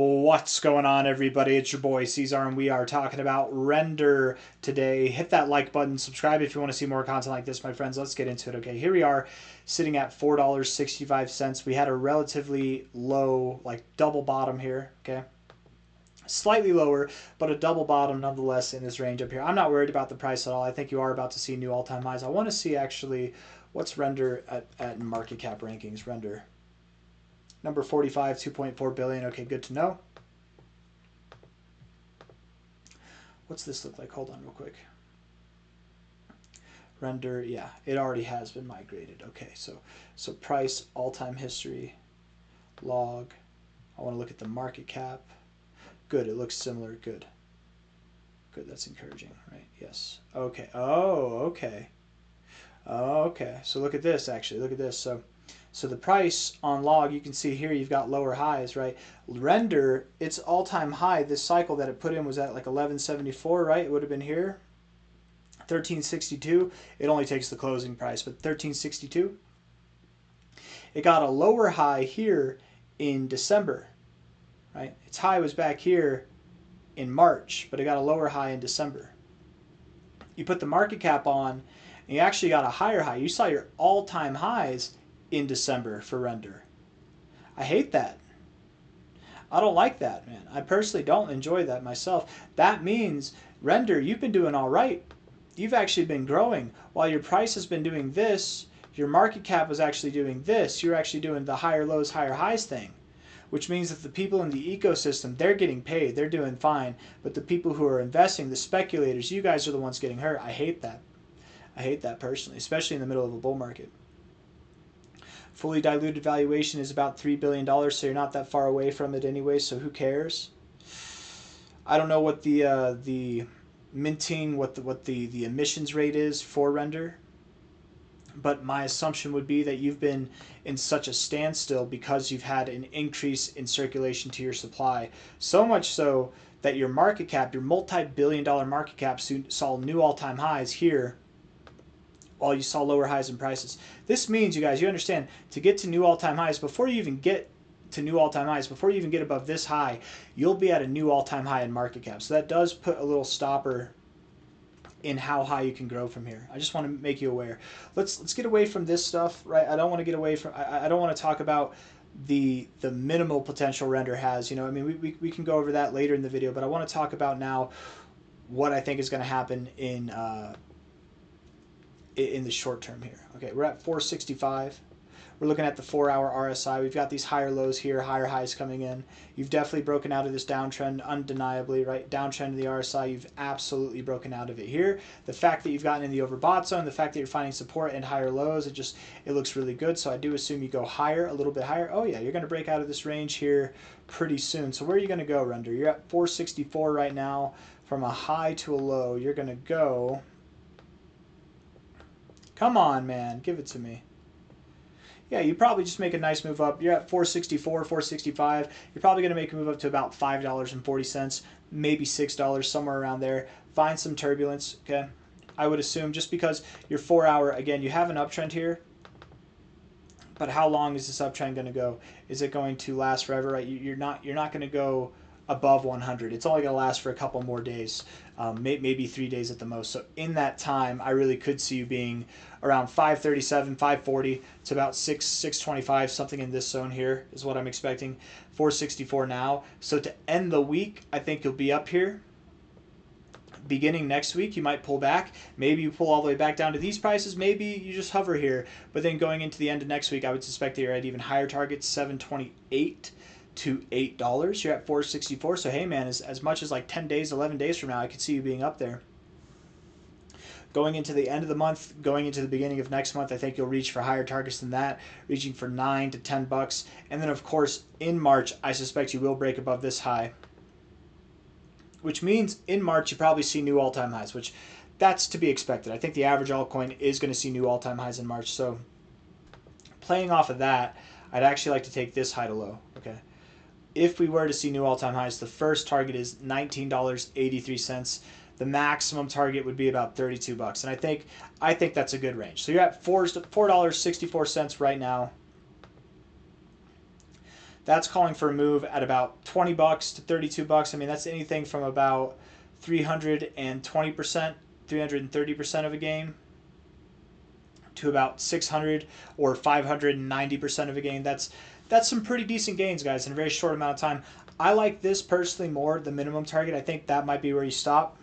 What's going on, everybody? It's your boy C-Zar, and we are talking about render today. Hit that like button, subscribe if you want to see more content like this, my friends. Let's get into it. Okay, here we are sitting at $4.65. We had a relatively low, like double bottom here, okay? Slightly lower, but a double bottom nonetheless in this range up here. I'm not worried about the price at all. I think you are about to see new all-time highs. I want to see actually what's render at market cap rankings. Render. Number 45, 2.4 billion. Okay, good to know. What's this look like? Hold on real quick. Render, yeah, it already has been migrated. Okay, so price, all-time history, log. I want to look at the market cap. Good, it looks similar. Good. Good, that's encouraging, right? Yes. Okay. Oh, okay. Oh, okay. So look at this, actually. Look at this. So the price on log, you can see here you've got lower highs, right? Render, its all-time high this cycle that it put in was at like 1174, right? It would have been here. 1362. It only takes the closing price, but 1362. It got a lower high here in December, right? Its high was back here in March, but it got a lower high in December. You put the market cap on, and you actually got a higher high. You saw your all-time highs in December for render. I hate that. I don't like that, man. I personally don't enjoy that myself. That means render, you've been doing all right. You've actually been growing. While your price has been doing this, your market cap was actually doing this. You're actually doing the higher lows, higher highs thing, which means that the people in the ecosystem, they're getting paid. They're doing fine. But the people who are investing, the speculators, you guys are the ones getting hurt. I hate that. I hate that personally, especially in the middle of a bull market. Fully diluted valuation is about $3 billion, so you're not that far away from it anyway, so who cares? I don't know what the minting, what the emissions rate is for render, but my assumption would be that you've been in such a standstill because you've had an increase in circulation to your supply, so much so that your market cap, your multi-billion-dollar market cap saw new all-time highs here while you saw lower highs in prices. This means, you guys, you understand, to get to new all-time highs, before you even get to new all-time highs, before you even get above this high, you'll be at a new all-time high in market cap. So that does put a little stopper in how high you can grow from here. I just want to make you aware. Let's get away from this stuff, right? I don't want to get away from, I don't want to talk about the minimal potential render has. You know, I mean, we can go over that later in the video, but I want to talk about now what I think is going to happen in the short term here. Okay, we're at 465. We're looking at the 4-hour RSI. We've got these higher lows here, higher highs coming in. You've definitely broken out of this downtrend, undeniably, right? Downtrend in the RSI, you've absolutely broken out of it here. The fact that you've gotten in the overbought zone, the fact that you're finding support and higher lows, it looks really good. So I do assume you go higher, a little bit higher. Oh yeah, you're going to break out of this range here pretty soon. So where are you going to go, render? You're at 464 right now. From a high to a low, you're going to go... Come on, man. Give it to me. Yeah, you probably just make a nice move up. You're at 464, 465. You're probably going to make a move up to about $5.40, maybe $6, somewhere around there. Find some turbulence, okay? I would assume just because your 4-hour, again, you have an uptrend here, but how long is this uptrend going to go? Is it going to last forever, right? You're not going to go above 100. It's only going to last for a couple more days, maybe 3 days at the most. So in that time, I really could see you being around 537, 540 to about 625, something in this zone here is what I'm expecting. 464 now. So to end the week, I think you'll be up here. Beginning next week, you might pull back. Maybe you pull all the way back down to these prices. Maybe you just hover here. But then going into the end of next week, I would suspect that you're at even higher targets, 728 to $8. You're at 464. So hey man, as much as like 10 days, 11 days from now, I could see you being up there. Going into the end of the month, going into the beginning of next month, I think you'll reach for higher targets than that, reaching for $9 to $10. And then of course in March, I suspect you will break above this high, which means in March you probably see new all-time highs, which that's to be expected. I think the average altcoin is going to see new all-time highs in March. So playing off of that, I'd actually like to take this high to low. Okay. If we were to see new all-time highs, the first target is $19.83. The maximum target would be about $32, and I think that's a good range. So you're at $4.64 right now. That's calling for a move at about 20 bucks to 32 bucks. I mean, that's anything from about 320%, 330% of a gain to about 600 or 590% of a gain. That's some pretty decent gains, guys, in a very short amount of time. I like this personally more, the minimum target. I think that might be where you stop.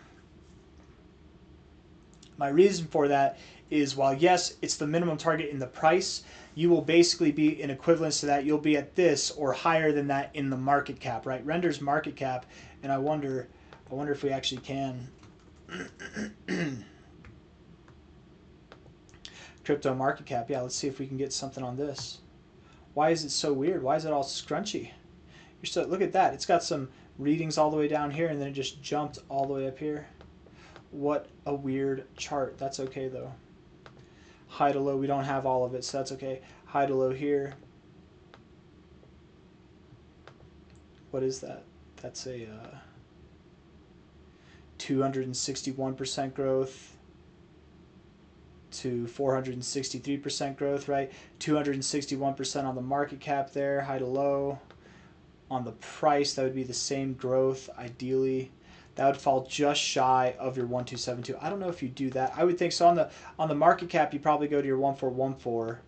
My reason for that is, while yes, it's the minimum target in the price, you will basically be in equivalence to that. You'll be at this or higher than that in the market cap, right? Render's market cap, and I wonder if we actually can. Crypto market cap. Yeah, let's see if we can get something on this. Why is it so weird? Why is it all scrunchy? Look at that. It's got some readings all the way down here, and then it just jumped all the way up here. What a weird chart. That's okay, though. High to low, we don't have all of it, so that's okay. High to low here. What is that? That's a 261% growth to 463% growth, right? 261% on the market cap there, high to low. On the price, that would be the same growth, ideally. That would fall just shy of your 1272. I don't know if you do that. I would think so. On the market cap, you probably go to your 1414,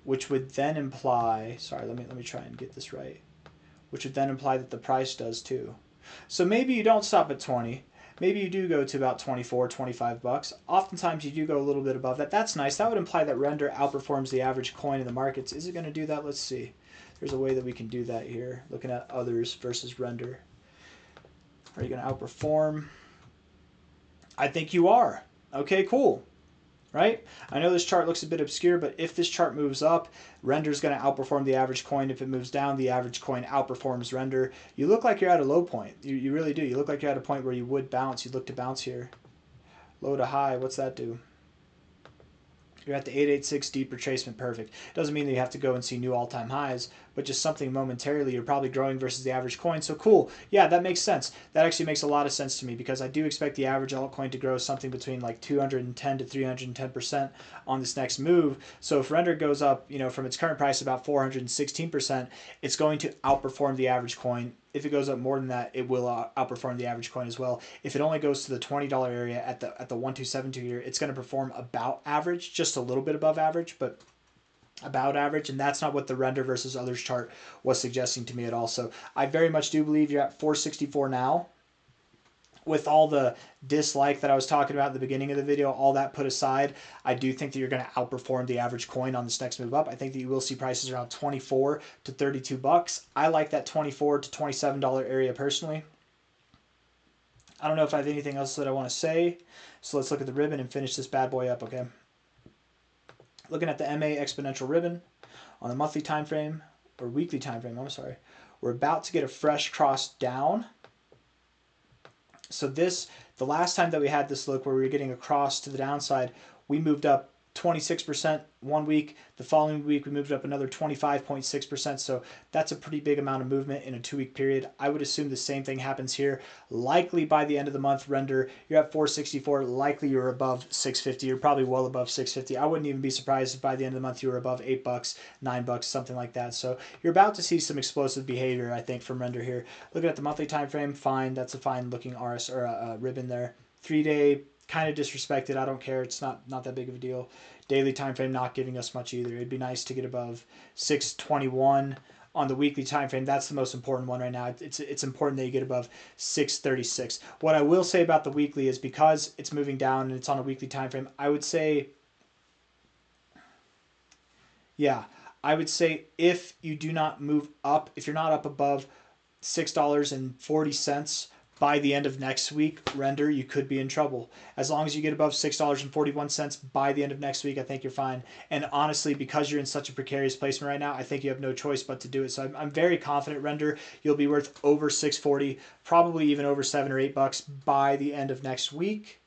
which would then imply, sorry, let me try and get this right, which would then imply that the price does too. So maybe you don't stop at 20. Maybe you do go to about 24, 25 bucks. Oftentimes you do go a little bit above that. That's nice. That would imply that Render outperforms the average coin in the markets. Is it going to do that? Let's see. There's a way that we can do that here, looking at others versus Render. Are you going to outperform? I think you are. Okay, cool. Right? I know this chart looks a bit obscure, but if this chart moves up, Render is going to outperform the average coin. If it moves down, the average coin outperforms Render. You look like you're at a low point. You really do. You look like you're at a point where you would bounce. You'd look to bounce here. Low to high, what's that do? You're at the 886 deep retracement, perfect. Doesn't mean that you have to go and see new all-time highs, but just something momentarily. You're probably growing versus the average coin. So cool. Yeah, that makes sense. That actually makes a lot of sense to me, because I do expect the average altcoin to grow something between like 210 to 310% on this next move. So if Render goes up, from its current price about 416%, it's going to outperform the average coin. If it goes up more than that, it will outperform the average coin as well. If it only goes to the $20 area at the 1272 here, it's going to perform about average, just a little bit above average, but about average, and that's not what the Render versus others chart was suggesting to me at all. So I very much do believe you're at 464 now. With all the dislike that I was talking about at the beginning of the video, all that put aside, I do think that you're going to outperform the average coin on this next move up. I think that you will see prices around 24 to 32 bucks. I like that $24 to $27 area personally. I don't know if I have anything else that I want to say, so let's look at the ribbon and finish this bad boy up, okay? Looking at the MA exponential ribbon on the monthly time frame, or weekly time frame, I'm sorry. We're about to get a fresh cross down. So the last time that we had this look where we were getting a cross to the downside, we moved up 26% one week. The following week, we moved up another 25.6%. So that's a pretty big amount of movement in a 2-week period. I would assume the same thing happens here. Likely by the end of the month, Render, you're at 464. Likely you're above 650. You're probably well above 650. I wouldn't even be surprised if by the end of the month you were above 8 bucks, 9 bucks, something like that. So you're about to see some explosive behavior, I think, from Render here. Looking at the monthly time frame, fine. That's a fine looking RS or ribbon there. 3-day. Kind of disrespected. I don't care. It's not that big of a deal. Daily time frame not giving us much either. It'd be nice to get above 621 on the weekly time frame. That's the most important one right now. It's important that you get above 636. What I will say about the weekly is, because it's moving down and it's on a weekly time frame, I would say if you do not move up, if you're not up above $6.40 by the end of next week, Render, you could be in trouble. As long as you get above $6.41 by the end of next week, I think you're fine. And honestly, because you're in such a precarious placement right now, I think you have no choice but to do it. So I'm very confident, Render, you'll be worth over $6.40, probably even over $7 or $8 bucks by the end of next week.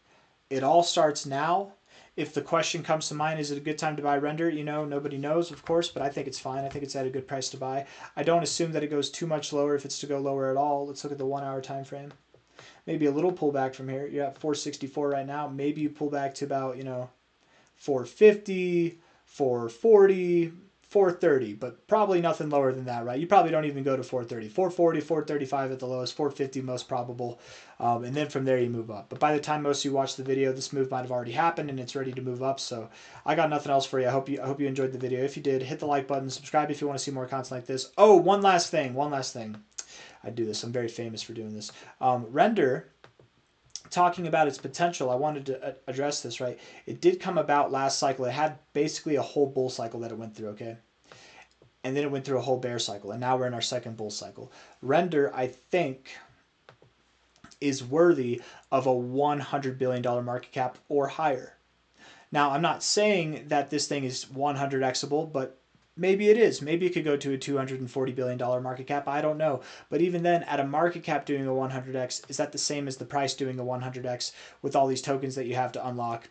It all starts now. If the question comes to mind, is it a good time to buy Render? Nobody knows, of course, but I think it's fine. I think it's at a good price to buy. I don't assume that it goes too much lower if it's to go lower at all. Let's look at the 1-hour time frame. Maybe a little pullback from here. You're at 464 right now. Maybe you pull back to about, 450, 440, 430, but probably nothing lower than that, right? You probably don't even go to 430. 440, 435 at the lowest, 450 most probable, and then from there you move up. But by the time most of you watch the video, this move might have already happened and it's ready to move up. So I got nothing else for you. I hope you enjoyed the video. If you did, hit the like button, subscribe if you want to see more content like this. Oh, one last thing. I do this. I'm very famous for doing this. Render, talking about its potential, I wanted to address this, right? It did come about last cycle. It had basically a whole bull cycle that it went through, okay? And then it went through a whole bear cycle, and now we're in our second bull cycle. Render, I think, is worthy of a $100 billion market cap or higher. Now, I'm not saying that this thing is 100xable, but maybe it is. Maybe it could go to a $240 billion market cap. I don't know. But even then, at a market cap doing a 100x, is that the same as the price doing a 100x with all these tokens that you have to unlock?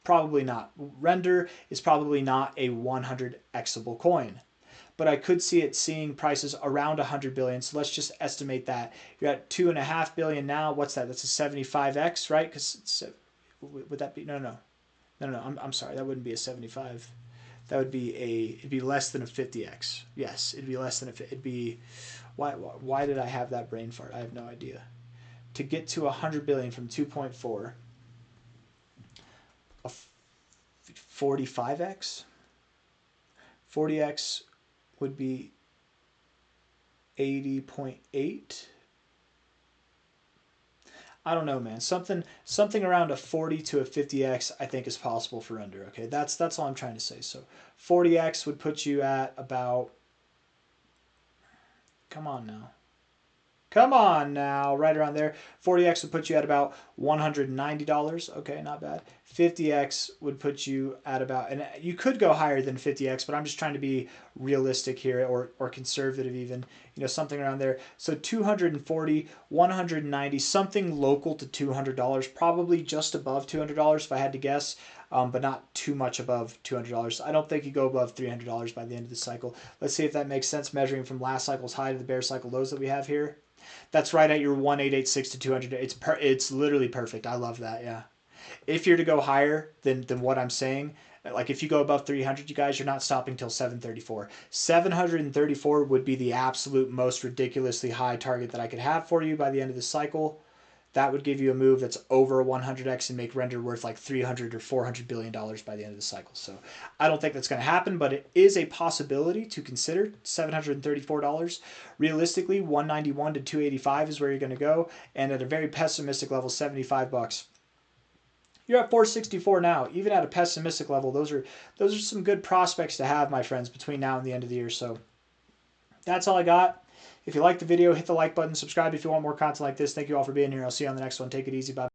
Probably not. Render is probably not a 100xable coin. But I could see it seeing prices around 100 billion. So let's just estimate that. You're at 2.5 billion now. What's that? That's a 75x, right? Because would that be no. I'm sorry. That wouldn't be a 75. That would be it'd be less than a 50x. Yes, it'd be less than it'd be. Why did I have that brain fart? I have no idea. To get to 100 billion from 2.4, a 45x. 40x would be 80.8. I don't know, man. Something around a 40 to a 50x I think is possible for Render. Okay, that's all I'm trying to say. So 40x would put you at about, come on now, right around there. 40x would put you at about $190. Okay, not bad. 50x would put you at about, and you could go higher than 50x, but I'm just trying to be realistic here, or conservative even, something around there. So 240, 190, something local to $200, probably just above $200 if I had to guess. But not too much above $200. I don't think you go above $300 by the end of the cycle. Let's see if that makes sense, measuring from last cycle's high to the bear cycle lows that we have here. That's right at your 1886 to 200. It's literally perfect. I love that. Yeah. If you're to go higher than what I'm saying, like if you go above 300, you guys, you're not stopping till 734. 734 would be the absolute most ridiculously high target that I could have for you by the end of the cycle. That would give you a move that's over 100x and make Render worth like $300 or $400 billion by the end of the cycle. So I don't think that's going to happen, but it is a possibility to consider. $734. Realistically, 191 to 285 is where you're going to go, and at a very pessimistic level, $75. You're at 464 now. Even at a pessimistic level, those are some good prospects to have, my friends, between now and the end of the year. So that's all I got. If you liked the video, hit the like button, subscribe if you want more content like this. Thank you all for being here. I'll see you on the next one. Take it easy. Bye.